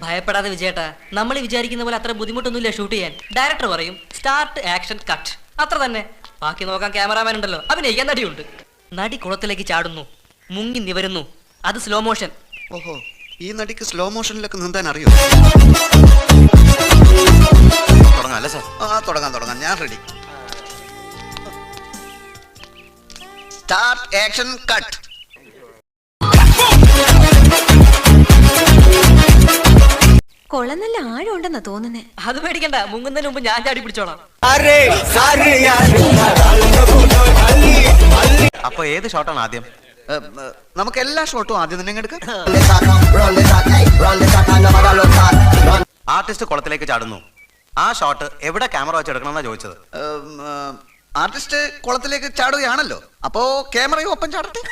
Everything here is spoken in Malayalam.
ഭയപ്പെടാതെ വിജയേട്ടാ, നമ്മൾ വിചാരിക്കുന്ന പോലെ അത്ര ബുദ്ധിമുട്ടൊന്നുമില്ല ഷൂട്ട് ചെയ്യാൻ. ഡയറക്ടർ പറയും സ്റ്റാർട്ട് ആക്ഷൻ കട്ട്, അത്ര തന്നെ. ബാക്കി നോക്കാൻ ക്യാമറാമാൻ ഉണ്ടല്ലോ, അഭിനയിക്കാൻ നടിയുണ്ട്. നടി കുളത്തിലേക്ക് ചാടുന്നു, മുങ്ങി നിവരുന്നു, അത് സ്ലോ മോഷൻ. ഓഹോ, ഈ നടിക്ക് സ്ലോ മോഷനിലൊക്കെ നീന്താൻ അറിയോ? തുടങ്ങാല്ലേ സാർ? തുടങ്ങാം, ഞാൻ റെഡി. Start action cut. കൊളം നല്ല ആഴമുണ്ടെന്നാ തോന്നുന്നേ. അത് പേടിക്കണ്ട, മുങ്ങുന്നതിന് മുമ്പ് ഞാൻ ചാടി പിടിച്ചോളാം. അപ്പൊ ഏത് ഷോട്ടാണ് ആദ്യം? നമുക്ക് എല്ലാ ഷോട്ടും ആദ്യം തന്നെ എടുക്കാം. ആർട്ടിസ്റ്റ് കുളത്തിലേക്ക് ചാടുന്നു, ആ ഷോട്ട് എവിടെ ക്യാമറ വെച്ച് എടുക്കണമെന്നാ ചോദിച്ചത്. ആർട്ടിസ്റ്റ് കുളത്തിലേക്ക് ചാടുകയാണല്ലോ, അപ്പോ ക്യാമറയും ഒപ്പം ചാടട്ടെ.